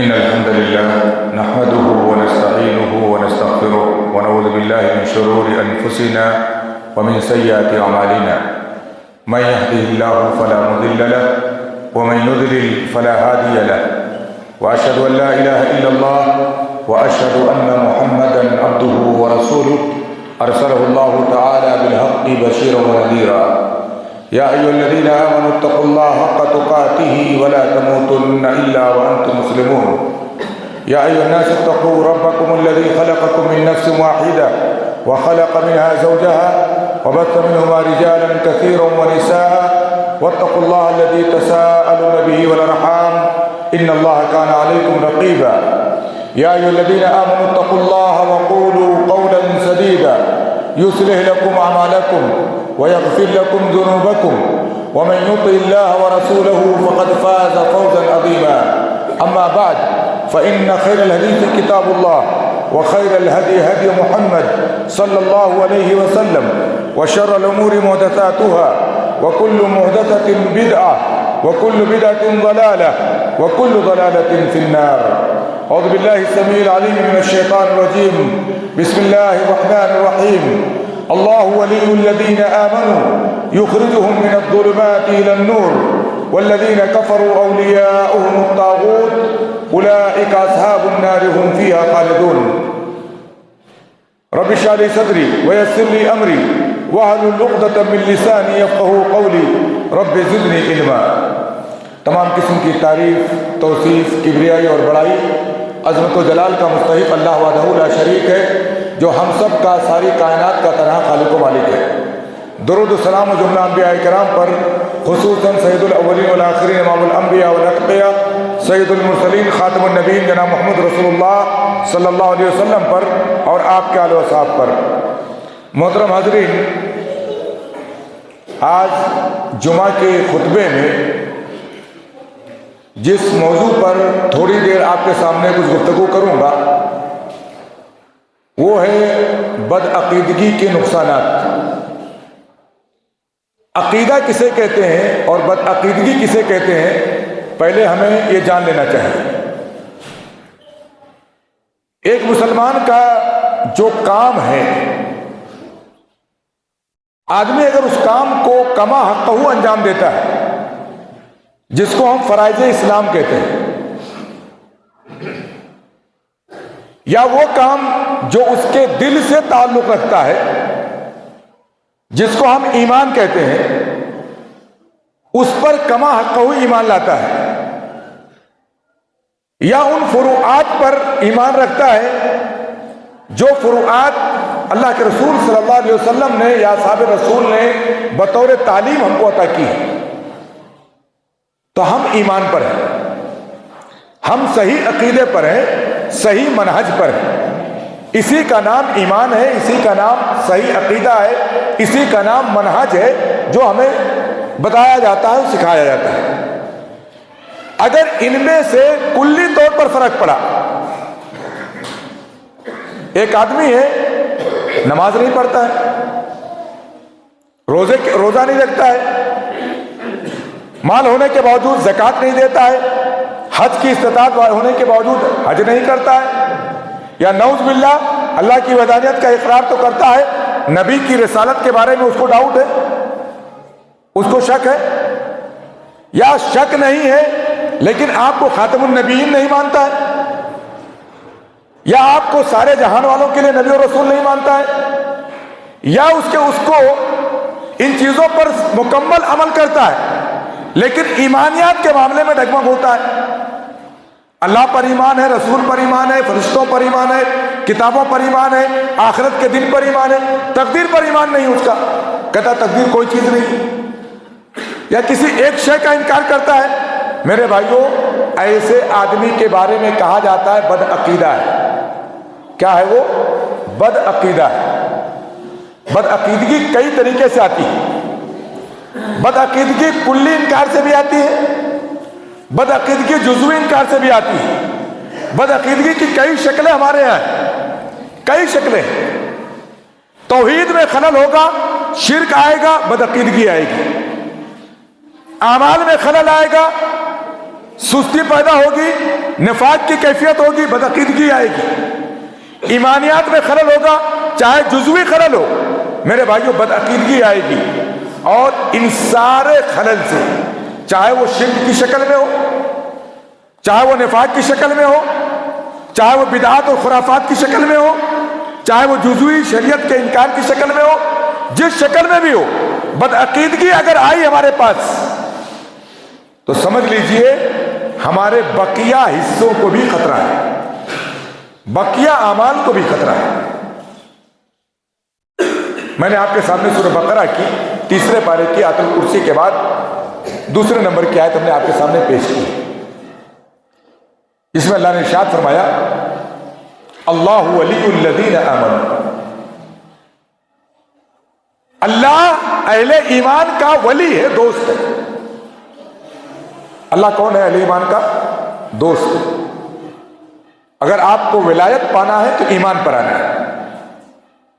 إن الحمد لله نحمده ونستعينه ونستغفره ونعوذ بالله من شرور أنفسنا ومن سيئات أعمالنا. من يهده الله فلا مضل له ومن يضلل فلا هادي له، وأشهد أن لا إله إلا الله وأشهد أن محمدا عبده ورسوله أرسله الله تعالى بالحق بشيرا ونذيرا. يا أيها الذين آمنوا اتقوا الله حق تقاته ولا تموتن إلا وأنتم مسلمون. يا أيها الناس اتقوا ربكم الذي خلقكم من نفس واحدة وخلق منها زوجها وبث منهما رجالا كثيرا ونساء، واتقوا الله الذي تساءلون به والأرحام إن الله كان عليكم رقيبا. يا أيها الذين آمنوا اتقوا الله وقولوا قولا سديدا يصلح لكم أعمالكم ويغفر لكم ذنوبكم، ومن يطع الله ورسوله فقد فاز فوزا عظيما. أما بعد، فإن خير الحديث كتاب الله، وخير الهدي هدي محمد صلى الله عليه وسلم، وشر الأمور محدثاتها، وكل محدثة بدعة، وكل بدعة ضلالة، وكل ضلالة في النار. أعوذ بالله السميع العليم من الشيطان الرجيم. بسم الله الرحمن الرحيم. الله ولي الذين آمنوا يخرجهم من الظلمات إلى النور، والذين كفروا أولياؤهم الطاغوت أولئك أصحاب النار هم فيها خالدون. رب اشرح لي صدري ويسر لي أمري واحلل عقدة من لساني يفقهوا قولي رب زدني علما. تمام قسم کی تعریف، توصیف، کبریائی اور بڑائی عظمت و جلال کا مستحق اللہ وحدہ لا شریک ہے، جو ہم سب کا، ساری کائنات کا تنہا خالق و مالک ہے. درود و سلام و جملہ انبیاء کرام پر، خصوصاً سید الاولین والآخرین امام الانبیاء والاتقیاء سید المرسلین خاتم النبیین جناب محمد رسول اللہ صلی اللہ علیہ وسلم پر اور آپ کے آل و اصحاب پر. محترم حاضرین، آج جمعہ کے خطبے میں جس موضوع پر تھوڑی دیر آپ کے سامنے کچھ گفتگو کروں گا وہ ہے بدعقیدگی کے نقصانات. عقیدہ کسے کہتے ہیں اور بدعقیدگی کسے کہتے ہیں، پہلے ہمیں یہ جان لینا چاہیے. ایک مسلمان کا جو کام ہے، آدمی اگر اس کام کو کما حقہ انجام دیتا ہے، جس کو ہم فرائض اسلام کہتے ہیں، یا وہ کام جو اس کے دل سے تعلق رکھتا ہے، جس کو ہم ایمان کہتے ہیں، اس پر کما حقہ ایمان لاتا ہے، یا ان فروعات پر ایمان رکھتا ہے جو فروعات اللہ کے رسول صلی اللہ علیہ وسلم نے یا صحابہ رسول نے بطور تعلیم ہم کو عطا کی ہے، تو ہم ایمان پر ہیں، ہم صحیح عقیدے پر ہیں، صحیح منہج پر ہیں. اسی کا نام ایمان ہے، اسی کا نام صحیح عقیدہ ہے، اسی کا نام منہج ہے جو ہمیں بتایا جاتا ہے، سکھایا جاتا ہے. اگر ان میں سے کلی طور پر فرق پڑا، ایک آدمی ہے نماز نہیں پڑھتا ہے، روزہ نہیں رکھتا ہے، مال ہونے کے باوجود زکوٰۃ نہیں دیتا ہے، حج کی استطاعت ہونے کے باوجود حج نہیں کرتا ہے، یا نعوذ باللہ اللہ کی وحدانیت کا اقرار تو کرتا ہے، نبی کی رسالت کے بارے میں اس کو ڈاؤٹ ہے، اس کو شک ہے، یا شک نہیں ہے لیکن آپ کو خاتم النبیین نہیں مانتا ہے، یا آپ کو سارے جہان والوں کے لیے نبی اور رسول نہیں مانتا ہے، یا اس کو ان چیزوں پر مکمل عمل کرتا ہے لیکن ایمانیات کے معاملے میں ڈگمگ ہوتا ہے. اللہ پر ایمان ہے، رسول پر ایمان ہے، فرشتوں پر ایمان ہے، کتابوں پر ایمان ہے، آخرت کے دن پر ایمان ہے، تقدیر پر ایمان نہیں اس کا، کہتا تقدیر کوئی چیز نہیں، یا کسی ایک شے کا انکار کرتا ہے. میرے بھائیوں، ایسے آدمی کے بارے میں کہا جاتا ہے بدعقیدہ ہے. کیا ہے وہ؟ بدعقیدہ ہے. بدعقیدگی کئی طریقے سے آتی ہے. بدعقیدگی کلی انکار سے بھی آتی ہے، بدعقیدگی جزوی انکار سے بھی آتی ہے. بدعقیدگی کی کئی شکلیں ہمارے یہاں ہیں، کئی شکلیں. توحید میں خلل ہوگا، شرک آئے گا، بدعقیدگی آئے گی. اعمال میں خلل آئے گا، سستی پیدا ہوگی، نفاق کی کیفیت ہوگی، بدعقیدگی آئے گی، ایمانیات میں خلل ہوگا، چاہے جزوی خلل ہو میرے بھائیوں، بدعقیدگی آئے گی۔ اور ان سارے خلل سے، چاہے وہ شرک کی شکل میں ہو، چاہے وہ نفاق کی شکل میں ہو، چاہے وہ بدعات اور خرافات کی شکل میں ہو، چاہے وہ جزوی شریعت کے انکار کی شکل میں ہو، جس شکل میں بھی ہو، بدعقیدگی اگر آئی ہمارے پاس تو سمجھ لیجئے ہمارے بقیہ حصوں کو بھی خطرہ ہے، بقیہ اعمال کو بھی خطرہ ہے۔ میں نے آپ کے سامنے سورہ بقرہ کی تیسرے پارے کی آیت الکرسی کے بعد دوسرے نمبر کی آیت ہم نے آپ کے سامنے پیش کی، اس میں اللہ نے ارشاد فرمایا اللہ ولی الذین آمنوا، اللہ اہل ایمان کا ولی ہے، دوست ہے۔ اللہ کون ہے؟ اہل ایمان کا دوست ہے۔ اگر آپ کو ولایت پانا ہے تو ایمان پر آنا ہے۔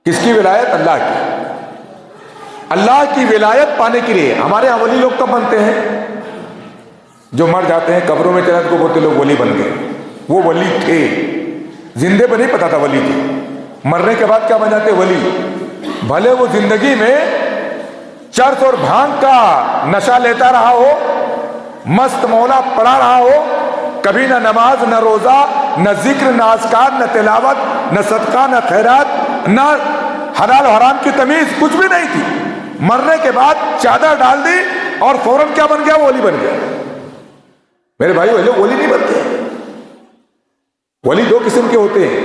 کس کی ولایت؟ اللہ کی۔ اللہ کی ولایت پانے کے لیے ہمارے یہاں ولی لوگ کب بنتے ہیں؟ جو مر جاتے ہیں قبروں میں چلے کو بولتے لوگ ولی بن گئے، وہ ولی تھے، زندے پہ نہیں پتا تھا ولی تھے، مرنے کے بعد کیا بن جاتے؟ ولی۔ بھلے وہ زندگی میں چرس اور بھانگ کا نشہ لیتا رہا ہو، مست مولا پڑا رہا ہو، کبھی نہ نماز نہ روزہ نہ ذکر نہ اذکار نہ تلاوت نہ صدقہ نہ خیرات نہ حلال و حرام کی تمیز، کچھ بھی نہیں تھی، مرنے کے بعد چادر ڈال دی اور فوراً کیا بن گیا؟ ولی بن گیا۔ میرے بھائی وہ لوگ ولی نہیں بنتے۔ ولی دو قسم کے ہوتے ہیں،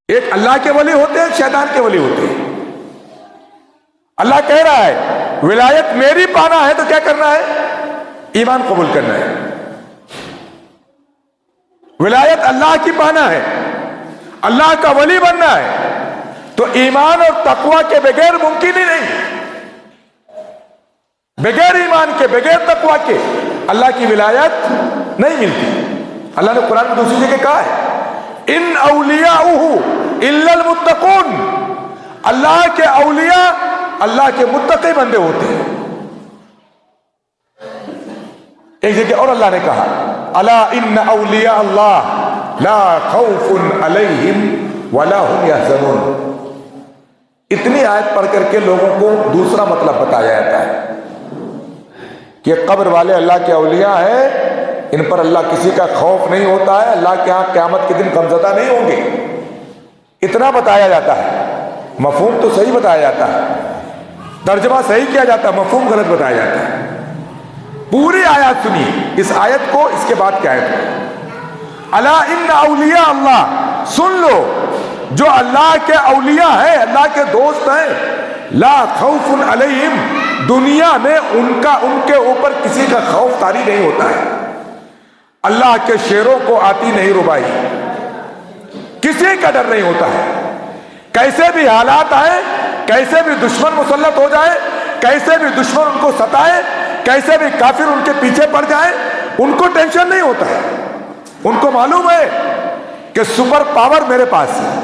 ایک اللہ کے ولی ہوتے ہیں، ایک شیطان کے ولی ہوتے ہیں۔ اللہ کہہ رہا ہے ولایت میری پانا ہے تو کیا کرنا ہے؟ ایمان قبول کرنا ہے۔ ولایت اللہ کی پانا ہے، اللہ کا ولی بننا ہے تو ایمان اور تقوی کے بغیر ممکن ہی نہیں، بغیر ایمان کے بغیر تقوی کے اللہ کی ولایت نہیں ملتی۔ اللہ نے قرآن میں دوسری جگہ کہا ہے ان اولیاءہ الا المتقون، اللہ کے اولیاء اللہ کے متقی بندے ہوتے ہیں۔ ایک جگہ اور اللہ نے کہا الا ان اولیاء اللہ لا خوف علیہم ولا هم يحزنون۔ اتنی آیت پڑھ کر کے لوگوں کو دوسرا مطلب بتایا جاتا ہے کہ قبر والے اللہ کے اولیاء ہیں، ان پر اللہ کسی کا خوف نہیں ہوتا ہے، اللہ کے ہاں قیامت کے دن غمزدہ نہیں ہوں گے، اتنا بتایا جاتا ہے۔ مفہوم تو صحیح بتایا جاتا ہے، ترجمہ صحیح کیا جاتا ہے، مفہوم غلط بتایا جاتا ہے۔ پوری آیات سنیے، اس آیت کو، اس کے بعد کیا آیت؟ الا ان اولیاء اللہ، سن لو جو اللہ کے اولیاء ہیں، اللہ کے دوست ہیں، لا خوف علیہم، دنیا میں ان کے اوپر کسی کا خوف طاری نہیں ہوتا ہے، اللہ کے شیروں کو آتی نہیں ربائی، کسی کا ڈر نہیں ہوتا ہے، کیسے بھی حالات آئے، کیسے بھی دشمن مسلط ہو جائے، کیسے بھی دشمن ان کو ستائے، کیسے بھی کافر ان کے پیچھے پڑ جائے، ان کو ٹینشن نہیں ہوتا ہے۔ ان کو معلوم ہے کہ سپر پاور میرے پاس ہے،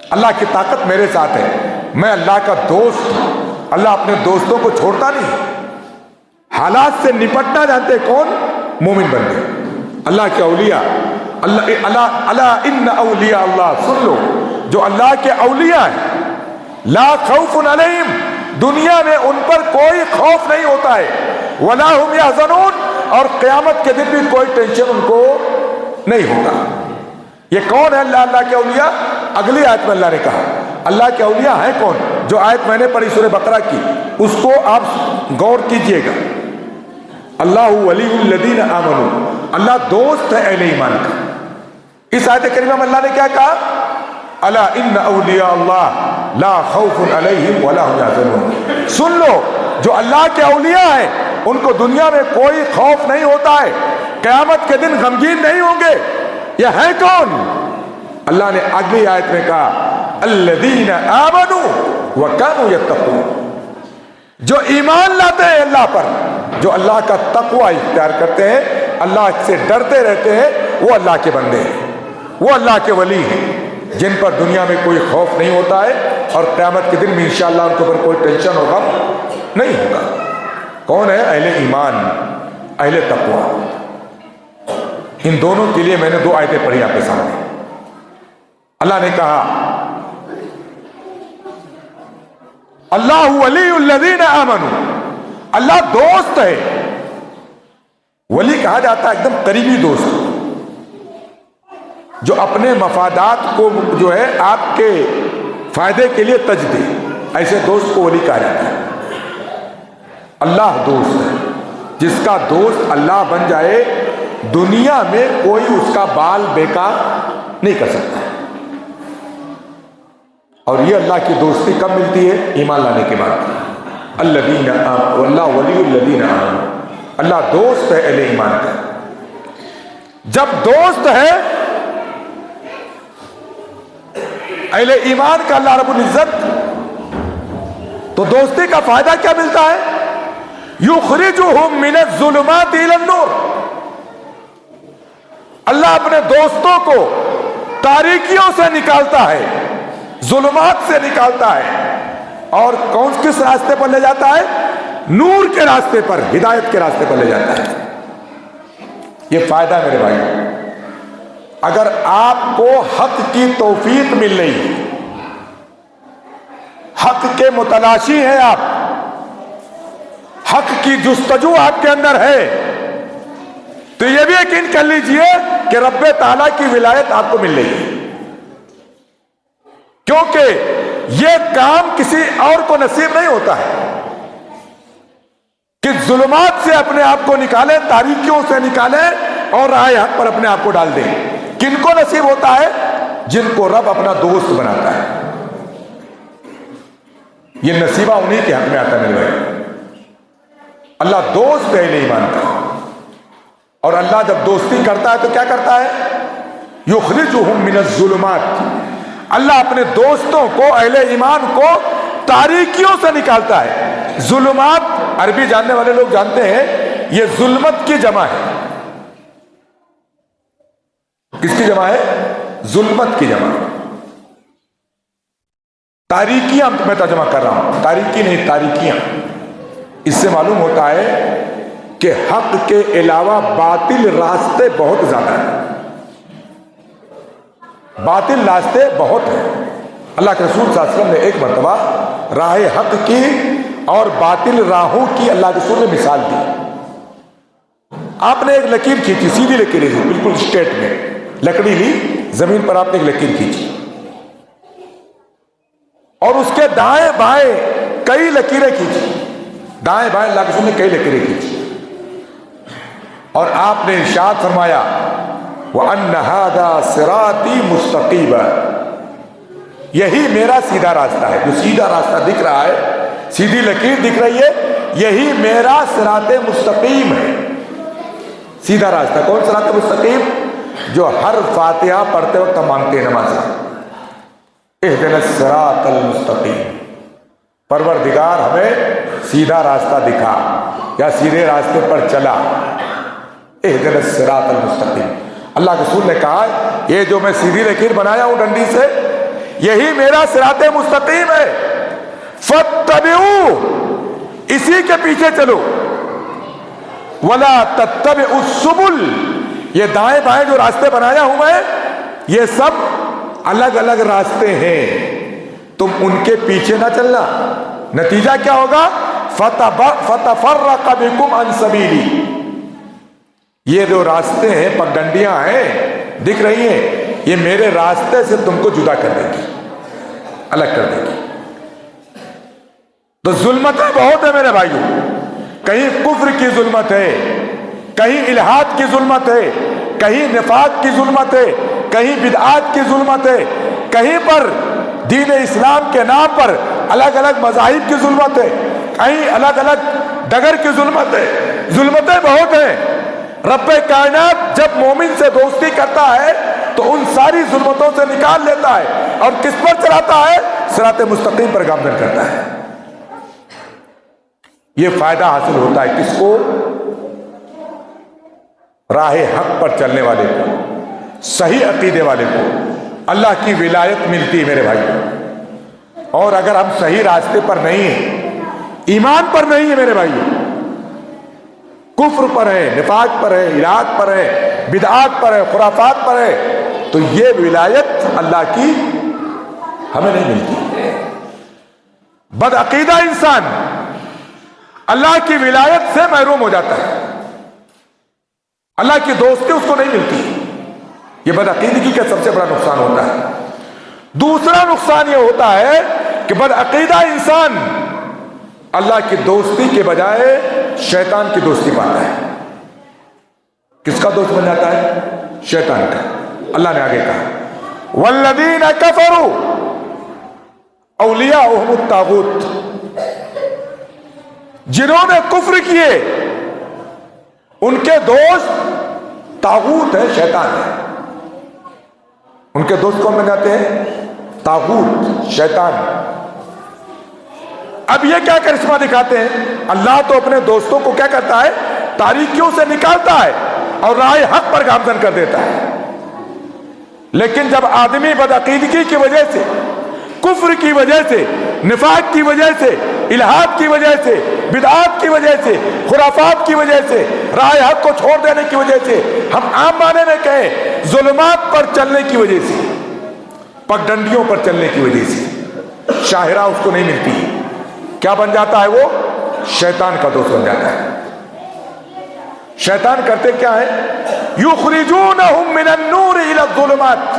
اللہ کی طاقت میرے ساتھ ہے، میں اللہ کا دوست ہوں۔ اللہ اپنے دوستوں کو چھوڑتا نہیں، حالات سے نپٹنا جانتے کون؟ مومن بندے، اللہ کے اولیاء۔ اللہ ان اولیاء اللہ، سن لو جو اللہ کے اولیاء ہیں، لا خوف علیہم، دنیا میں ان پر کوئی خوف نہیں ہوتا ہے، ولا هم يحزنون، اور قیامت کے دن بھی کوئی ٹینشن ان کو نہیں ہوگا۔ یہ کون ہے اللہ کے اولیاء؟ اگلی آیت میں اللہ نے کہا اللہ کے اولیاء ہیں کون؟ جو آیت میں نے پڑھی سورہ بقرہ کی، اس کو آپ غور کیجئے گا۔ اللہ ولی الذین آمنوا، اللہ دوست ہے اہل ایمان کا۔ اس آیت کریمہ میں اللہ نے کیا کہا؟ الا ان اولیاء اللہ لا خوف علیہم ولا هم يحزنون، سن لو جو اللہ کے اولیاء ہیں ان کو دنیا میں کوئی خوف نہیں ہوتا ہے، قیامت کے دن غمگین نہیں ہوں گے۔ یہ ہے کون؟ اللہ نے اگلی آیت میں کہا الذین آمنوا وکانوا یتقون، جو ایمان لاتے ہیں اللہ پر، جو اللہ کا تقوی اختیار کرتے ہیں، اللہ سے ڈرتے رہتے ہیں، وہ اللہ کے بندے ہیں، وہ اللہ کے ولی ہیں، جن پر دنیا میں کوئی خوف نہیں ہوتا ہے اور قیامت کے دن میں انشاءاللہ ان کے اوپر کوئی ٹینشن ہوگا نہیں ہوگا۔ کون ہے؟ اہل ایمان۔ اہل تقویٰ. ان دونوں کے لیے میں نے 2 آیتیں پڑھی آپ کے سامنے. اللہ نے کہا اللہ ولی الذین آمنوا، اللہ دوست ہے. ولی کہا جاتا ہے ایک دم قریبی دوست، جو اپنے مفادات کو جو ہے آپ کے فائدے کے لیے تج دے، ایسے دوست کو ولی کہا جاتا ہے. اللہ دوست ہے، جس کا دوست اللہ بن جائے دنیا میں کوئی اس کا بال بیکار نہیں کر سکتا. اور یہ اللہ کی دوستی کب ملتی ہے؟ ایمان لانے کے بعد. الذین آمنوا، اللہ ولی الذین آمنوا، اللہ دوست ہے اہل ایمان کا. جب دوست ہے اہل ایمان کا اللہ رب العزت، تو دوستی کا فائدہ کیا ملتا ہے؟ یخرجہم من الظلمات الی النور. اللہ اپنے دوستوں کو تاریکیوں سے نکالتا ہے، ظلمات سے نکالتا ہے، اور کس راستے پر لے جاتا ہے؟ نور کے راستے پر، ہدایت کے راستے پر لے جاتا ہے. یہ فائدہ ہے میرے بھائی. اگر آپ کو حق کی توفیق مل رہی ہے، حق کے متلاشی ہیں آپ، حق کی جستجو آپ کے اندر ہے، تو یہ بھی یقین کر لیجئے کہ رب تعالیٰ کی ولایت آپ کو مل رہی ہے. کیونکہ یہ کام کسی اور کو نصیب نہیں ہوتا ہے کہ ظلمات سے اپنے آپ کو نکالیں، تاریکیوں سے نکالیں اور راہ حق پر اپنے آپ کو ڈال دیں. کن کو نصیب ہوتا ہے؟ جن کو رب اپنا دوست بناتا ہے. یہ نصیبہ انہیں کے حق میں آتا ہے میرے بھائی. اللہ دوست ہے اہل ایمان کا، اور اللہ جب دوستی کرتا ہے تو کیا کرتا ہے؟ یخرجہم من الظلمات. اللہ اپنے دوستوں کو، اہل ایمان کو تاریکیوں سے نکالتا ہے. ظلمات عربی جاننے والے لوگ جانتے ہیں یہ ظلمت کی جمع ہے. کس کی جمع ہے؟ ظلمت کی جمع. تاریکیاں میں ترجمہ کر رہا ہوں، تاریکی نہیں، تاریکیاں. اس سے معلوم ہوتا ہے کہ حق کے علاوہ باطل راستے بہت زیادہ ہیں. باطل راستے بہت ہیں. اللہ کے رسول صلی اللہ علیہ وسلم نے ایک مرتبہ راہ حق کی اور باطل راہوں کی اللہ کے رسول نے مثال دی. آپ نے ایک لکیر کھینچی، سیدھی لکیر لی، بالکل اسٹریٹ میں لکڑی لی، زمین پر آپ نے ایک لکیر کھینچی، اور اس کے دائیں بائیں کئی لکیریں کھینچی. دائیں بائیں اللہ کے رسول نے کئی لکیریں کھینچی، اور آپ نے ارشاد فرمایا وَأَنَّ هَذَا صِرَاطِي مُسْتَقِيمًا، یہی میرا سیدھا راستہ ہے. جو سیدھا راستہ دکھ رہا ہے، سیدھی لکیر دکھ رہی ہے، یہی میرا صراط مستقیم ہے. سیدھا راستہ کون صراط مستقیم؟ جو ہر فاتحہ پڑھتے وقت ہم مانگتے ہیں نماز میں، اہدنا الصراط المستقیم، پروردگار ہمیں سیدھا راستہ دکھا یا سیدھے راستے پر چلا. اہدنا الصراط المستقیم. اللہ کے رسول نے کہا یہ جو میں سیدھی لکیر بنایا ہوں ڈنڈی سے، یہی میرا صراط مستقیم ہے. فاتبعوا، اسی کے پیچھے چلو. ولا تتبعوا السبل، یہ دائیں بائیں جو راستے بنایا ہوں میں، یہ سب الگ الگ راستے ہیں، تم ان کے پیچھے نہ چلنا. نتیجہ کیا ہوگا؟ فتفرق بکم عن سبیلی. یہ جو راستے ہیں، پگڈنڈیاں ہیں دکھ رہی ہیں، یہ میرے راستے سے تم کو جدا کر دے گی، الگ کر دے گی. تو ظلمتیں بہت ہیں میرے بھائیوں. کہیں کفر کی ظلمت ہے، کہیں الحاد کی ظلمت ہے، کہیں نفاق کی ظلمت ہے، کہیں بدعات کی ظلمت ہے، کہیں پر دین اسلام کے نام پر الگ الگ مذاہب کی ظلمت ہے، کہیں الگ الگ ڈگر کی ظلمت ہے. ظلمتیں بہت ہیں. رب کائنات جب مومن سے دوستی کرتا ہے تو ان ساری ظلمتوں سے نکال لیتا ہے اور کس پر چلاتا ہے؟ صراط مستقیم پر گامزن کرتا ہے. یہ فائدہ حاصل ہوتا ہے کس کو؟ راہ حق پر چلنے والے کو، صحیح عقیدے والے کو اللہ کی ولایت ملتی ہے میرے بھائی. اور اگر ہم صحیح راستے پر نہیں ہیں، ایمان پر نہیں ہے میرے بھائی، کفر پر ہے، نفاق پر ہے، الہات پر ہے، بدعات پر ہے، خرافات پر ہے، تو یہ ولایت اللہ کی ہمیں نہیں ملتی۔ بدعقیدہ انسان اللہ کی ولایت سے محروم ہو جاتا ہے، اللہ کی دوستی اس کو نہیں ملتی۔ یہ بدعقیدگی کا سب سے بڑا نقصان ہوتا ہے۔ دوسرا نقصان یہ ہوتا ہے کہ بدعقیدہ انسان اللہ کی دوستی کے بجائے شیطان کی دوستی پاتا ہے۔ کس کا دوست بن جاتا ہے؟ شیطان کا۔ اللہ نے آگے کہا والذین کفروا اولیاؤہم الطاغوت، جنہوں نے کفر کیے ان کے دوست طاغوت ہے، شیطان ہے۔ ان کے دوست کون بن جاتے ہیں؟ طاغوت، شیطان۔ اب یہ کیا کرشمہ دکھاتے ہیں؟ اللہ تو اپنے دوستوں کو کیا کرتا ہے؟ تاریکیوں سے نکالتا ہے اور راہ حق پر گامزن کر دیتا ہے۔ لیکن جب آدمی بدعقیدگی کی وجہ سے، کفر کی وجہ سے، نفاق کی وجہ سے، الہات کی وجہ سے، بدعات کی وجہ سے، خرافات کی وجہ سے، راہ حق کو چھوڑ دینے کی وجہ سے، ہم عام معنی میں کہیں ظلمات پر چلنے کی وجہ سے، پگڈنڈیوں پر چلنے کی وجہ سے شاہراہ اس کو نہیں ملتی، کیا بن جاتا ہے؟ وہ شیطان کا دوست بن جاتا ہے۔ شیطان کرتے کیا ہے؟ یخرجونہم من النور الی الظلمات،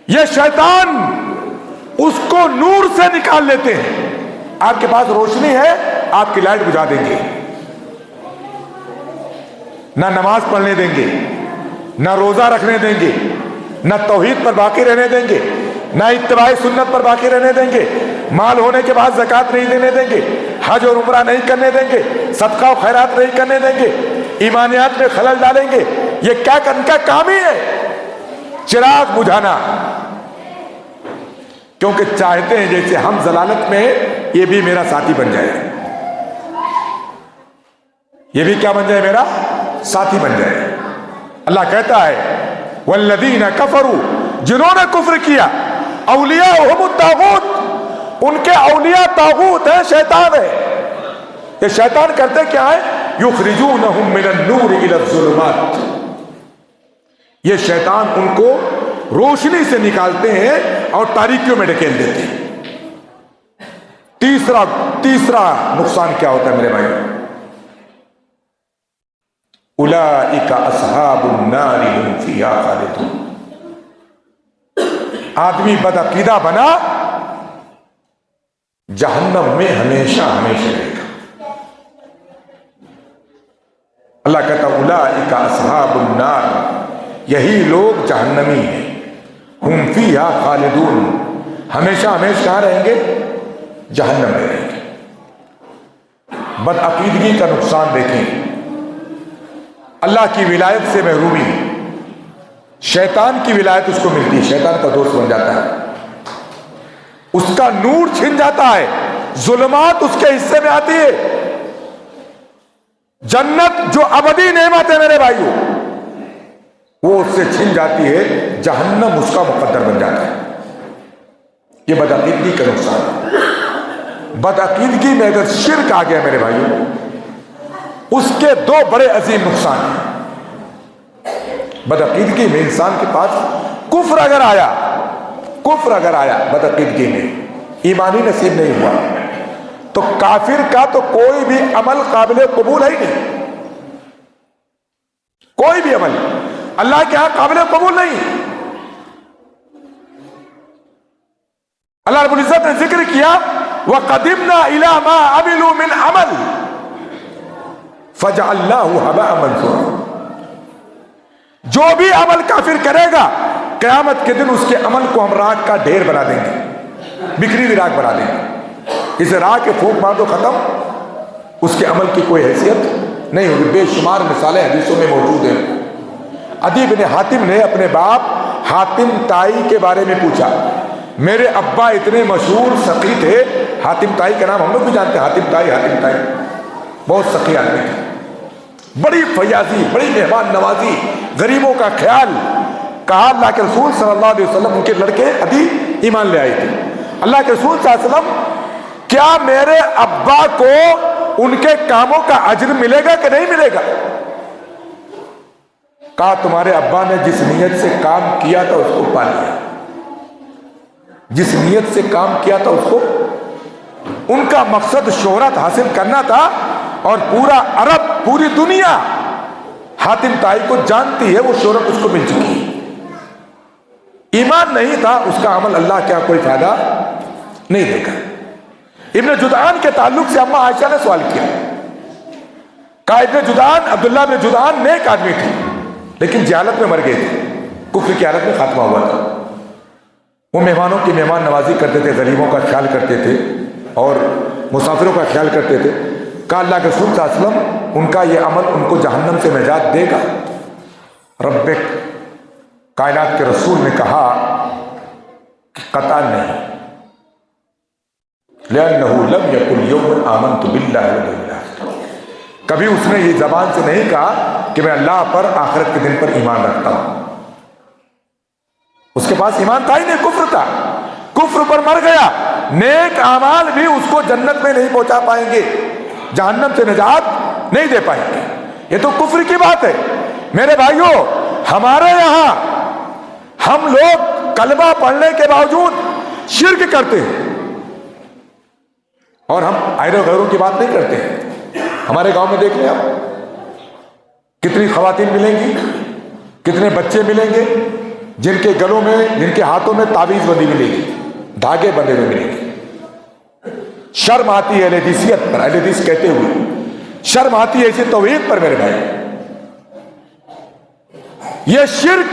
یہ شیطان اس کو نور سے نکال لیتے ہیں۔ آپ کے پاس روشنی ہے، آپ کی لائٹ بجھا دیں گے، نہ نماز پڑھنے دیں گے، نہ روزہ رکھنے دیں گے، نہ توحید پر باقی رہنے دیں گے، نہ اتباع سنت پر باقی رہنے دیں گے، مال ہونے کے بعد زکوٰۃ نہیں دینے دیں گے، حج اور عمرہ نہیں کرنے دیں گے، صدقہ و خیرات نہیں کرنے دیں گے، ایمانیات میں خلل ڈالیں گے۔ یہ کیا ان کا کام ہی ہے؟ چراغ بجھانا، کیونکہ چاہتے ہیں جیسے ہم ضلالت میں یہ بھی میرا ساتھی بن جائے، یہ بھی کیا بن جائے؟ میرا ساتھی بن جائے۔ اللہ کہتا ہے والذین کفروا، جنہوں نے کفر کیا، اولیاؤہم الطاغوت، ان کے اولیاء طاغوت ہے، شیطان ہے۔ یہ شیطان کرتے کیا ہے؟ یخرجونہم من النور الی الظلمات، یہ شیطان ان کو روشنی سے نکالتے ہیں اور تاریکیوں میں ڈھکیل دیتے ہیں۔ تیسرا نقصان کیا ہوتا ہے میرے بھائی؟ اولئک اصحاب النار هم فیہا خالدون، آدمی بدعقیدہ بنا جہنم میں ہمیشہ ہمیشہ رہے گا۔ اللہ کہتا اولئک اصحاب النار، یہی لوگ جہنمی ہیں، ہم فیہا خالدون، ہمیشہ ہمیشہ کہاں رہیں گے؟ جہنم میں رہیں گے۔ بدعقیدگی کا نقصان دیکھیں، اللہ کی ولایت سے محرومی، شیطان کی ولایت اس کو ملتی ہے، شیطان کا دوست بن جاتا ہے، اس کا نور چھن جاتا ہے، ظلمات اس کے حصے میں آتی ہے۔ جنت جو ابدی نعمت ہے میرے بھائیوں، وہ اس سے چھن جاتی ہے، جہنم اس کا مقدر بن جاتا ہے۔ یہ بدعقیدگی کا نقصان ہے۔ بدعقیدگی میں اگر شرک آ گیا میرے بھائیوں، اس کے دو بڑے عظیم نقصان ہیں۔ بدعقیدگی میں انسان کے پاس کفر اگر آیا بدعقیدگی میں، ایمانی نصیب نہیں ہوا، تو کافر کا تو کوئی بھی عمل قابل قبول ہے ہی نہیں، کوئی بھی عمل اللہ کے ہاں قابل قبول نہیں۔ اللہ رب العزت نے ذکر کیا وَقَدِمْنَا إِلَى مَا عَمِلُوا مِنْ عَمَلٍ فَجَعَلْنَاهُ هَبَاءً مَنْثُورًا، جو بھی عمل کافر کرے گا قیامت کے دن اس کے عمل کو ہم راکھ کا ڈھیر بنا دیں گے، بکھری ہوئی راکھ بنا دیں گے۔ اسے راکھ کے پھونک مار دو، ختم، اس کے عمل کی کوئی حیثیت نہیں ہوگی۔ بے شمار مثالیں حدیثوں میں موجود ہیں۔ عدی بن حاتم نے اپنے باپ حاتم طائی کے بارے میں پوچھا، میرے ابا اتنے مشہور سخی تھے، حاتم طائی کا نام ہم لوگ بھی جانتے ہیں، حاتم طائی بہت سخی آدمی تھے، بڑی فیاضی، بڑی مہمان نوازی، غریبوں کا خیال۔ کہا اللہ کے رسول صلی اللہ علیہ وسلم، ان کے لڑکے عدی ایمان لے آئے تھے، اللہ کے رسول صلی اللہ علیہ وسلم کیا میرے ابا کو ان کے کاموں کا اجر ملے گا کہ نہیں ملے گا؟ کہا تمہارے ابا نے جس نیت سے کام کیا تھا اس کو پا لیا، جس نیت سے کام کیا تھا اس کو، ان کا مقصد شہرت حاصل کرنا تھا، اور پورا عرب، پوری دنیا حاتم طائی کو جانتی ہے، وہ شہرت اس کو مل چکی ہے۔ ایمان نہیں تھا، اس کا عمل اللہ کیا کوئی فائدہ نہیں دے گا۔ ابن جدعان کے تعلق سے اما عائشہ نے سوال کیا، کہا ابن جدعان، عبداللہ ابن جدعان نیک آدمی تھے لیکن جہالت میں مر گئے تھے، کفر کی حالت میں خاتمہ ہوا تھا۔ وہ مہمانوں کی مہمان نوازی کرتے تھے، غریبوں کا خیال کرتے تھے اور مسافروں کا خیال کرتے تھے۔ کہا اللہ کے رسول صلی اللہ علیہ وسلم، ان کا یہ عمل ان کو جہنم سے نجات دے گا؟ رب کائنات کے رسول نے کہا کہ قطعا نہیں، لأنه لم يقل يوم آمنت بالله واليوم الآخر، کبھی اس نے یہ زبان سے نہیں کہا کہ میں اللہ پر، آخرت کے دن پر ایمان رکھتا ہوں۔ اس کے پاس ایمان تھا ہی نہیں، کفر تھا، کفر پر مر گیا۔ نیک اعمال بھی اس کو جنت میں نہیں پہنچا پائیں گے، جہنم سے نجات نہیں دے پائیں گے۔ یہ تو کفر کی بات ہے۔ میرے بھائیوں، ہمارے یہاں ہم لوگ کلمہ پڑھنے کے باوجود شرک کرتے ہیں، اور ہم غیروں غیروں کی بات نہیں کرتے ہیں۔ ہمارے گاؤں میں دیکھ لیں آپ، کتنی خواتین ملیں گی، کتنے بچے ملیں گے جن کے گلوں میں، جن کے ہاتھوں میں تعویذ بندی ملے گی، دھاگے بندے ہوئے ملیں گے۔ شرم آتی ہے اہل حدیثیت پر، اہل حدیث کہتے ہوئے شرم آتی ہے ایسی توحید پر۔ میرے بھائی، یہ شرک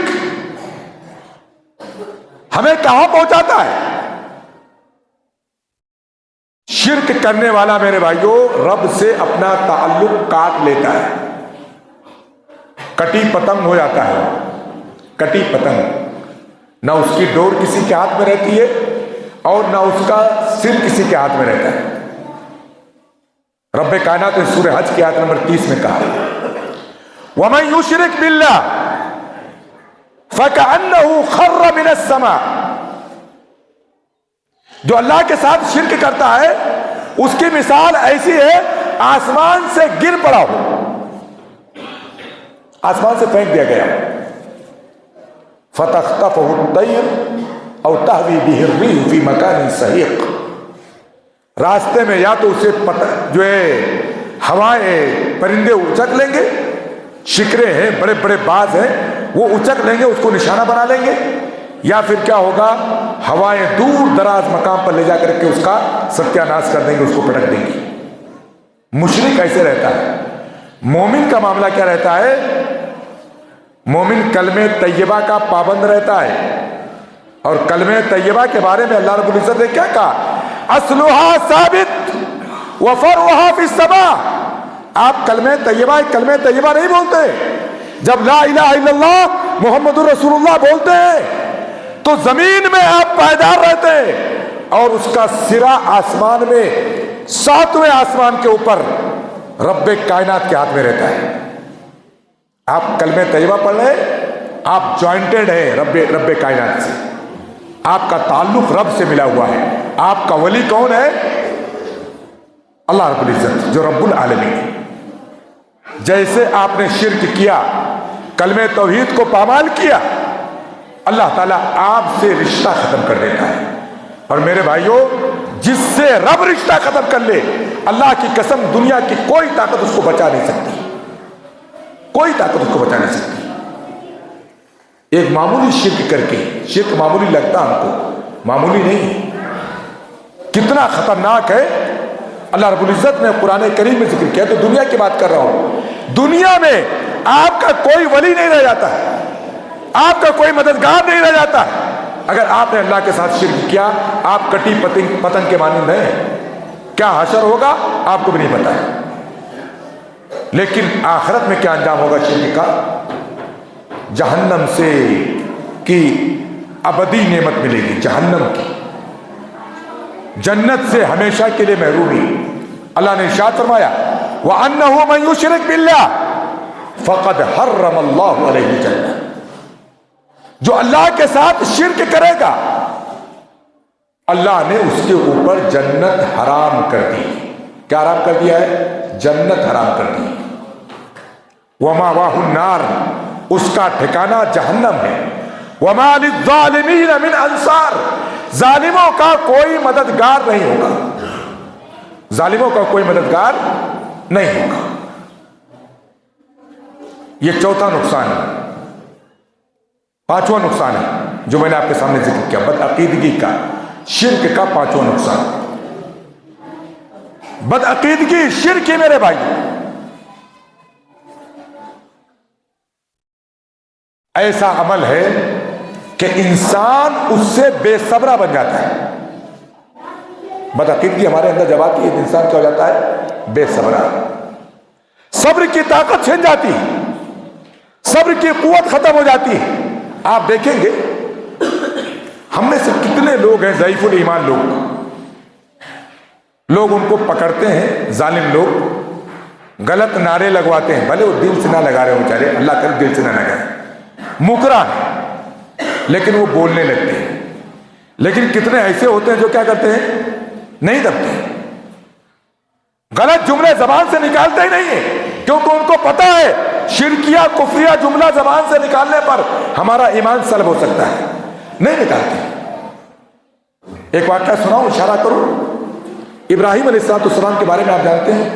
ہمیں کہاں پہنچاتا ہے؟ شرک کرنے والا میرے بھائیوں رب سے اپنا تعلق کاٹ لیتا ہے، کٹی پتنگ ہو جاتا ہے۔ کٹی پتنگ، نہ اس کی ڈور کسی کے ہاتھ میں رہتی ہے اور نہ اس کا سر کسی کے ہاتھ میں رہتا ہے۔ رب کائنات نے سورہ حج کی آیت نمبر 30 میں کہا، وَمَن يُشْرِكْ بِاللَّهِ فَكَأَنَّهُ خَرَّ مِنَ السَّمَاءِ، جو اللہ کے ساتھ شرک کرتا ہے اس کی مثال ایسی ہے آسمان سے گر پڑا ہو، آسمان سے پھینک دیا گیا۔ فَتَخْطَفُهُ الطَّيْرُ أَوْ تَهْوِي بِهِ الرِّيحُ فِي مَكَانٍ سَحِيقٍ، راستے میں یا تو اسے جو ہے ہوائیں، پرندے اچک لیں گے، شکرے ہیں، بڑے بڑے باز ہیں، وہ اچک لیں گے، اس کو نشانہ بنا لیں گے، یا پھر کیا ہوگا، ہوائیں دور دراز مقام پر لے جا کر کے اس کا ستیہ ناش کر دیں گے، اس کو پٹک دیں گے۔ مشرک ایسے رہتا ہے۔ مومن کا معاملہ کیا رہتا ہے؟ مومن کلمہ طیبہ کا پابند رہتا ہے، اور کلمہ طیبہ کے بارے میں اللہ رب العزت نے کیا کہا؟ اصلها ثابت وفرعها فی السماء۔ آپ کلمہ طیبہ نہیں بولتے، جب لا الہ الا اللہ محمد الرسول اللہ بولتے ہیں تو زمین میں آپ پائیدار رہتے ہیں، اور اس کا سرا آسمان میں، 7ویں آسمان کے اوپر رب کائنات کے ہاتھ میں رہتا ہے۔ آپ کلمہ طیبہ پڑھ رہے ہیں، آپ جوائنٹڈ ہیں رب کائنات سے، آپ کا تعلق رب سے ملا ہوا ہے۔ آپ کا ولی کون ہے؟ اللہ رب العزت جو رب العالمین ہے۔ جیسے آپ نے شرک کیا، کلمہ توحید کو پامال کیا، اللہ تعالیٰ آپ سے رشتہ ختم کر دیتا ہے۔ اور میرے بھائیوں، جس سے رب رشتہ ختم کر لے، اللہ کی قسم دنیا کی کوئی طاقت اس کو بچا نہیں سکتی، کوئی طاقت اس کو بچا نہیں سکتی۔ ایک معمولی شرک کر کے، شرک معمولی لگتا ہم کو، معمولی نہیں، کتنا خطرناک ہے۔ اللہ رب العزت نے قرآن کریم میں ذکر کیا، تو دنیا کی بات کر رہا ہوں، دنیا میں آپ کا کوئی ولی نہیں رہ جاتا ہے، آپ کا کوئی مددگار نہیں رہ جاتا ہے۔ اگر آپ نے اللہ کے ساتھ شرک کیا، آپ کٹی پتنگ کے مانند ہیں، کیا حشر ہوگا آپ کو بھی نہیں پتا ہے۔ لیکن آخرت میں کیا انجام ہوگا شرک کا؟ جہنم سے کی ابدی نعمت ملے گی، جہنم کی، جنت سے ہمیشہ کے لیے محرومی۔ اللہ نے ارشاد فرمایا، وَأَنَّهُ مَن يُشْرِكْ بِاللَّهِ فَقَدْ حَرَّمَ اللَّهُ عَلَيْهِ الْجَنَّةَ، جو اللہ کے ساتھ شرک کرے گا اللہ نے اس کے اوپر جنت حرام کر دی۔ کیا حرام کر دیا ہے؟ جنت حرام کر دی. وَمَأْوَاهُ النَّارُ, اس کا ٹھکانہ جہنم ہے. وَمَا لِلظَّالِمِينَ مِنْ أَنصَارٍ, ظالموں کا کوئی مددگار نہیں ہوگا. ظالموں کا کوئی مددگار نہیں ہوگا. یہ چوتھا نقصان ہے. پانچواں نقصان ہے جو میں نے آپ کے سامنے ذکر کیا, بدعقیدگی کا, شرک کا پانچواں نقصان. بدعقیدگی, شرک ہے میرے بھائی. ایسا عمل ہے کہ انسان اس سے بے صبرہ بن جاتا ہے. بدعقیدگی ہمارے اندر جب آتی ہے انسان کیا ہو جاتا ہے؟ بے صبرہ. صبر کی طاقت چھن جاتی ہے, صبر کی قوت ختم ہو جاتی ہے. آپ دیکھیں گے ہم میں سے کتنے لوگ ہیں ضعیف الایمان لوگ ان کو پکڑتے ہیں, ظالم لوگ غلط نعرے لگواتے ہیں, بھلے وہ دل سے نہ لگا رہے ہو بیچارے, اللہ کرے دل سے نہ لگائے, مکرا ہے لیکن وہ بولنے لگتے ہیں. لیکن کتنے ایسے ہوتے ہیں جو کیا کرتے ہیں؟ نہیں دبتے, غلط جملے زبان سے نکالتے ہی نہیں ہیں, کیونکہ ان کو پتا ہے شرکیہ کفریہ جملہ زبان سے نکالنے پر ہمارا ایمان سلب ہو سکتا ہے. نہیں نکالتے. ایک واقعہ سناؤں, اشارہ کروں. ابراہیم علیہ السلام کے بارے میں آپ جانتے ہیں,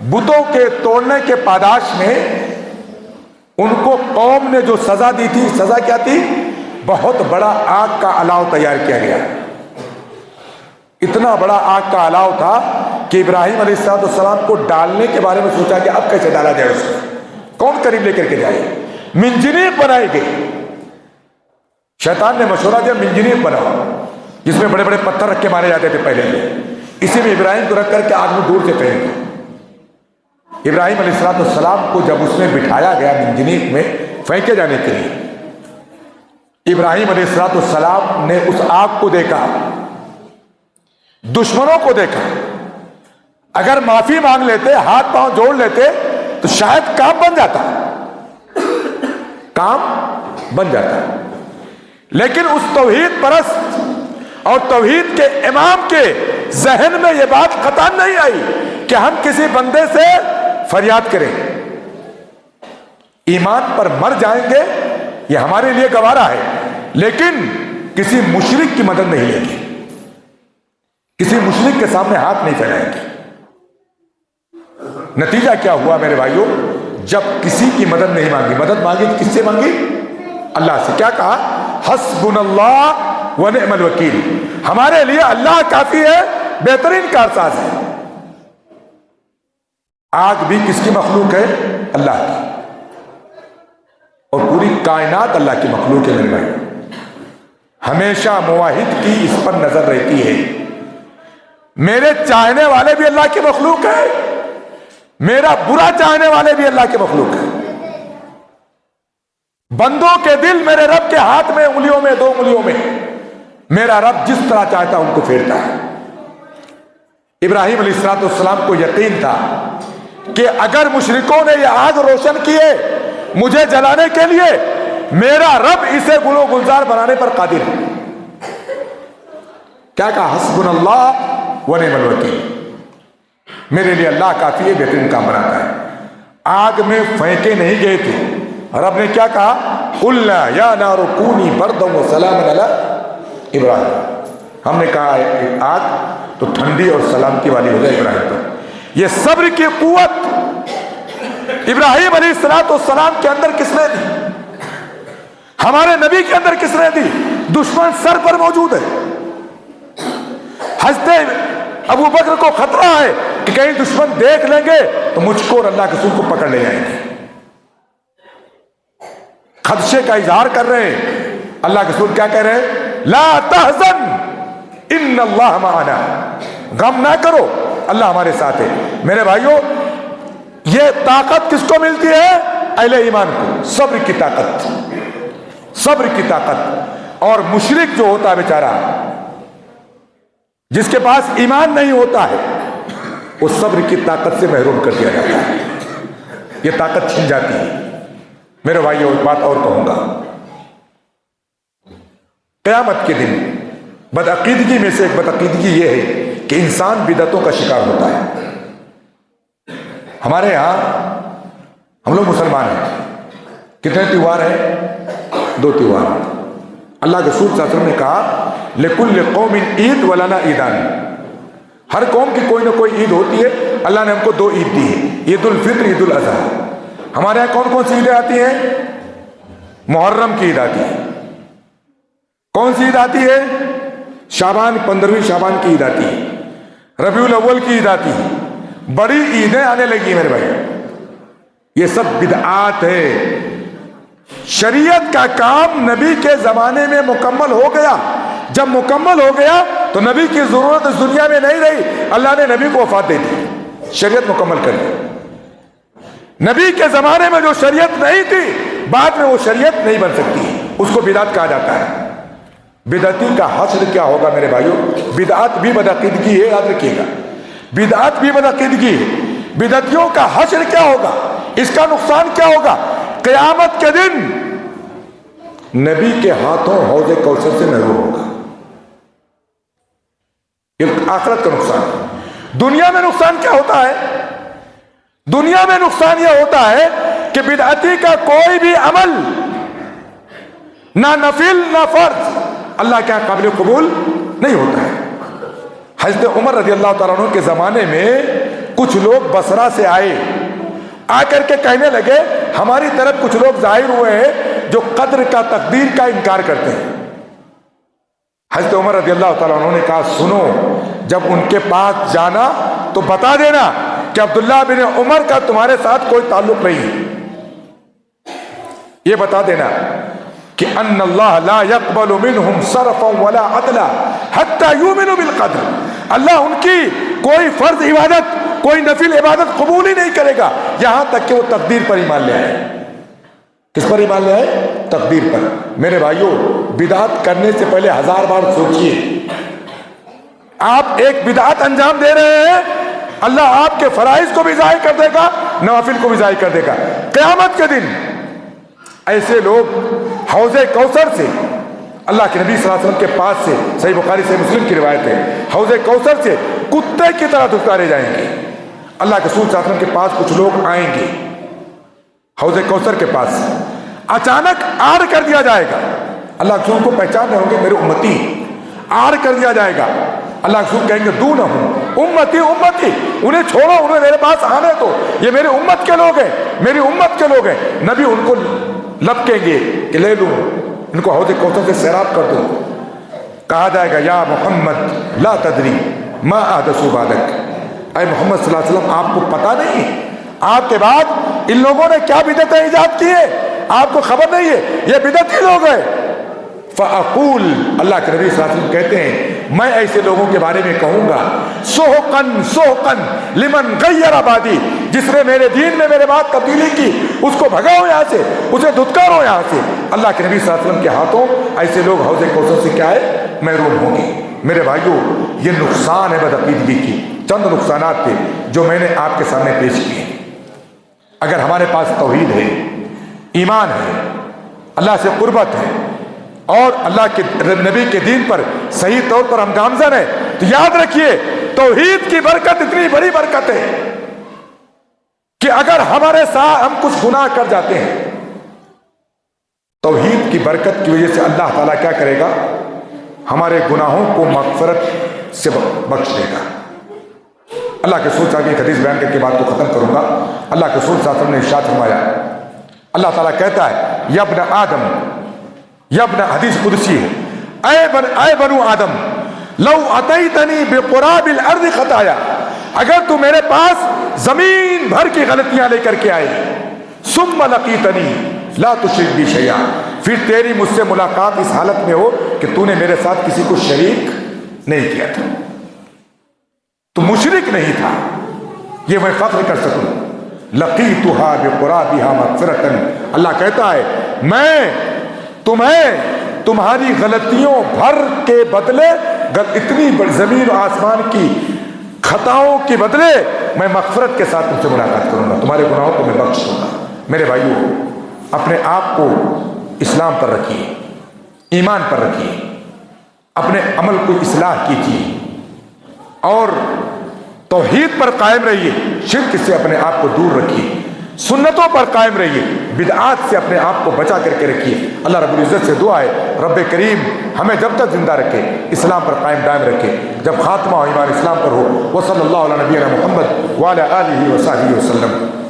بتوں کے توڑنے کے پاداش میں ان کو قوم نے جو سزا دی تھی, سزا کیا تھی؟ بہت بڑا آگ کا الاؤ تیار کیا گیا. اتنا بڑا آگ کا الاؤ تھا کہ ابراہیم علیہ السلام کو ڈالنے کے بارے میں سوچا کہ اب کیسے ڈالا جائے, اس کو کون قریب لے کر کے جائے. منجنیق بنائی گئی. شیطان نے مشورہ دیا منجنیق بناؤ, جس میں بڑے بڑے پتھر رکھ کے مارے جاتے تھے پہلے. اسی میں ابراہیم کو رکھ کر کے آگ میں دور سے پھینک دو. ابراہیم علیہ السلام کو جب اس میں بٹھایا گیا منجنیق میں پھینکے جانے کے لیے, ابراہیم علیہ السلام نے اس آگ کو دیکھا, دشمنوں کو دیکھا. اگر معافی مانگ لیتے, ہاتھ پاؤں جوڑ لیتے تو شاید کام بن جاتا, کام بن جاتا. لیکن اس توحید پرست اور توحید کے امام کے ذہن میں یہ بات قطعاً نہیں آئی کہ ہم کسی بندے سے فریاد کریں. ایمان پر مر جائیں گے یہ ہمارے لیے گوارا ہے, لیکن کسی مشرک کی مدد نہیں لیں گے, کسی مشرک کے سامنے ہاتھ نہیں پھیلائیں گے. نتیجہ کیا ہوا میرے بھائیوں؟ جب کسی کی مدد نہیں مانگی, مدد مانگی تو کس سے مانگی؟ اللہ سے. کیا کہا؟ حسبنا اللہ ونعم الوکیل, ہمارے لیے اللہ کافی ہے, بہترین کارساز ہے. آگ بھی کس کی مخلوق ہے؟ اللہ کی. اور پوری کائنات اللہ کی مخلوق ہے میرے بھائی. ہمیشہ موحد کی اس پر نظر رہتی ہے. میرے چاہنے والے بھی اللہ کی مخلوق ہے, میرا برا چاہنے والے بھی اللہ کے مخلوق ہے. بندوں کے دل میرے رب کے ہاتھ میں, انگلیوں میں, 2 انگلیوں میں. میرا رب جس طرح چاہتا ان کو پھیرتا ہے. ابراہیم علیہ السلام کو یقین تھا کہ اگر مشرکوں نے یہ آگ روشن کیے مجھے جلانے کے لیے, میرا رب اسے گل و گلزار بنانے پر قادر ہے. کیا کہا؟ حسبنا اللہ ونعم الوکیل, میرے لیے اللہ کافی ہے, بہترین کام بناتا ہے. آگ میں پھینکے نہیں گئے تھے. رب نے کیا کہا؟ قلنا یا نار کونی بردا وسلاما علی ابراہیم. ہم نے کہا آگ تو ٹھنڈی اور سلامتی والی ہو جائے ابراہیم پر. یہ صبر کی قوت ابراہیم علیہ السلام کے اندر کس نے دی؟ ہمارے نبی کے اندر کس نے دی؟ دشمن سر پر موجود ہے. حضرت ابو بکر کو خطرہ ہے کہ کہیں دشمن دیکھ لیں گے تو مجھ کو اور اللہ کے رسول کو پکڑ لے جائیں گے. خدشے کا اظہار کر رہے ہیں. اللہ کے رسول کیا کہہ رہے ہیں؟ لا تحزن ان اللہ معنا, غم نہ کرو اللہ ہمارے ساتھ ہے. میرے بھائیوں, یہ طاقت کس کو ملتی ہے؟ اہل ایمان کو. صبر کی طاقت, صبر کی طاقت. اور مشرک جو ہوتا ہے بیچارہ, جس کے پاس ایمان نہیں ہوتا ہے, وہ صبر کی طاقت سے محروم کر دیا جاتا ہے. یہ طاقت چھن جاتی ہے. میرے بھائیوں, ایک بات اور کہوں گا, قیامت کے دن بدعقیدگی میں سے ایک بدعقیدگی یہ ہے کہ انسان بدعتوں کا شکار ہوتا ہے. ہمارے یہاں ہم لوگ مسلمان ہیں، کتنے تہوار ہیں؟ 2 تہوار۔ اللہ کے رسول صلی اللہ علیہ وسلم نے کہا لِكُلِّ قَوْمٍ عید وَلَنَا عیدان، ہر قوم کی کوئی نہ کوئی عید ہوتی ہے، اللہ نے ہم کو 2 عید دی ہے، عید الفطر، عید الاضحیٰ۔ ہمارے یہاں کون کون سی عیدیں آتی ہیں؟ محرم کی عید آتی ہے۔ کون سی عید آتی ہے؟ شعبان، 15ویں شعبان کی عید آتی ہے، ربیع الاول کی عید آتی ہے، بڑی عیدیں آنے لگی ہیں میرے بھائی۔ یہ سب بدعات ہے۔ شریعت کا کام نبی کے زمانے میں مکمل ہو گیا، جب مکمل ہو گیا تو نبی کی ضرورت اس دنیا میں نہیں رہی، اللہ نے نبی کو وفات دے دی، شریعت مکمل کر دی۔ نبی کے زمانے میں جو شریعت نہیں تھی، بعد میں وہ شریعت نہیں بن سکتی، اس کو بدعت کہا جاتا ہے۔ بدعتی کا حشر کیا ہوگا میرے بھائیوں؟ بدعت بھی بدعقیدگی ہے، یاد رکھیے گا، بدعت بھی بدعقیدگی ہے۔ بدعتیوں کا حشر کیا ہوگا؟ اس کا نقصان کیا ہوگا؟ قیامت کے دن نبی کے ہاتھوں حوض کوثر سے محروم ہوگا، یہ آخرت کا نقصان ہے۔ دنیا میں نقصان کیا ہوتا ہے؟ دنیا میں نقصان یہ ہوتا ہے کہ بدعتی کا کوئی بھی عمل، نہ نفل نہ فرض، اللہ کے قابل قبول نہیں ہوتا ہے۔ حضرت عمر رضی اللہ تعالیٰ عنہ کے زمانے میں کچھ لوگ بصرہ سے آئے، آ کر کے کہنے لگے ہماری طرف کچھ لوگ ظاہر ہوئے ہیں جو قدر کا، تقدیر کا انکار کرتے ہیں۔ حضرت عمر رضی اللہ تعالیٰ عنہ نے کہا سنو، جب ان کے پاس جانا تو بتا دینا کہ عبداللہ بن عمر کا تمہارے ساتھ کوئی تعلق نہیں ہے، یہ بتا دینا کہ ان اللہ لا يقبل منهم صرفا ولا عدلا حتى يؤمنوا بالقدر، اللہ ان کی کوئی فرض عبادت، کوئی نفل عبادت قبول ہی نہیں کرے گا یہاں تک کہ وہ تقدیر پر ایمان لے آئے۔ کس پر ایمان لے آئے؟ تقدیر پر۔ میرے بھائیوں، بدعت کرنے سے پہلے 1000 بار سوچئے۔ آپ ایک بدعت انجام دے رہے ہیں، اللہ آپ کے فرائض کو بھی ضائع کر دے گا، نوافل کو بھی ضائع کر دے گا۔ قیامت کے دن ایسے لوگ حوض کوثر سے، اللہ کے نبی صلی اللہ علیہ وسلم کے پاس سے، صحیح بخاری صحیح مسلم کی روایت ہے، حوض کوثر سے کتے کی طرح دھتکارے جائیں گے۔ اللہ کے رسول صلی اللہ علیہ وسلم کے پاس کچھ لوگ آئیں گے، حوض کوثر کے پاس اچانک آڑ کر دیا جائے گا۔ اللہ کے رسول کو پہچان رہے ہوں گے، میرے امتی، آڑ کر دیا جائے گا۔ اللہ کے رسول کہیں گے دون ہوں امتی امتی، انہیں چھوڑو، انہیں میرے پاس آنے دو، یہ میری امت کے لوگ ہیں، میری امت کے لوگ ہیں۔ نبی ان کو لپکیں گے کہ لے لوں، ان کو حوض کوثر سے سیراب کر دو۔ کہا جائے گا یا محمد لا تدری ما احدثوا بعدک، اے محمد صلی اللہ علیہ وسلم آپ کو پتا نہیں آپ کے بعد ان لوگوں نے کیا بدعتیں ایجاد کی ہے، آپ کو خبر نہیں ہے، یہ بدعتی لوگ ہیں۔ فاقول، اللہ کے نبی صلی اللہ علیہ وسلم کہتے ہیں میں ایسے لوگوں کے بارے میں کہوں گا سحقن سحقن لمن غیر بعدی، جس نے میرے دین میں میرے بعد تبدیلی کی اس کو بھگاؤ یہاں سے، اسے دھتکارو یہاں سے۔ اللہ کے نبی صلی اللہ علیہ وسلم کے ہاتھوں ایسے لوگ حوض کوثر سے کیا ہے؟ محروم ہوں گے۔ میرے بھائیوں، یہ نقصان ہے بدعقیدگی کی، چند نقصانات تھے جو میں نے آپ کے سامنے پیش کیے۔ اگر ہمارے پاس توحید ہے، ایمان ہے، اللہ سے قربت ہے اور اللہ کے نبی کے دین پر صحیح طور پر ہم گامزن ہیں، تو یاد رکھیے توحید کی برکت اتنی بڑی برکت ہے کہ اگر ہمارے ساتھ ہم کچھ گناہ کر جاتے ہیں، توحید کی برکت کی وجہ سے اللہ تعالیٰ کیا کرے گا؟ ہمارے گناہوں کو مغفرت سے بخش دے گا۔ اللہ کے رسول صلی اللہ علیہ وسلم کی حدیث بیان کر کے بات کو ختم کروں گا۔ اللہ کے رسول صلی اللہ علیہ وسلم نے ارشاد فرمایا، اللہ تعالیٰ کہتا ہے یا ابن آدم، یا ابن، حدیث قدسی ہے، اے بنو آدم لو اتیتنی بقراب الارض خطایا، اگر تو میرے پاس زمین بھر کی غلطیاں لے کر کے آئے، ثم لقیتنی لا تشرک بی شیئا، پھر تیری مجھ سے ملاقات اس حالت میں ہو کہ تو نے میرے ساتھ کسی کو شریک نہیں کیا تھا، تو مشرک نہیں تھا، یہ میں فخر کر سکوں، لقیتها بقرابها مغفرۃ، اللہ کہتا ہے میں تمہیں تمہاری غلطیوں بھر کے بدلے، اتنی بڑی زمین و آسمان کی خطاؤں کے بدلے میں مغفرت کے ساتھ تم سے ملاقات کروں گا، تمہارے گناہوں کو میں بخش دوں گا۔ میرے بھائیوں، اپنے آپ کو اسلام پر رکھیے، ایمان پر رکھیے، اپنے عمل کو اصلاح کیجیے اور توحید پر قائم رہیے، شرک سے اپنے آپ کو دور رکھیے، سنتوں پر قائم رہیے، بدعات سے اپنے آپ کو بچا کر کے رکھیے۔ اللہ رب العزت سے دعا ہے رب کریم ہمیں جب تک زندہ رکھے اسلام پر قائم دائم رکھے، جب خاتمہ ہو ایمان اسلام پر ہو۔ وصلی اللہ علیہ نبینا محمد وعلی آلہ وصحبہ وسلم۔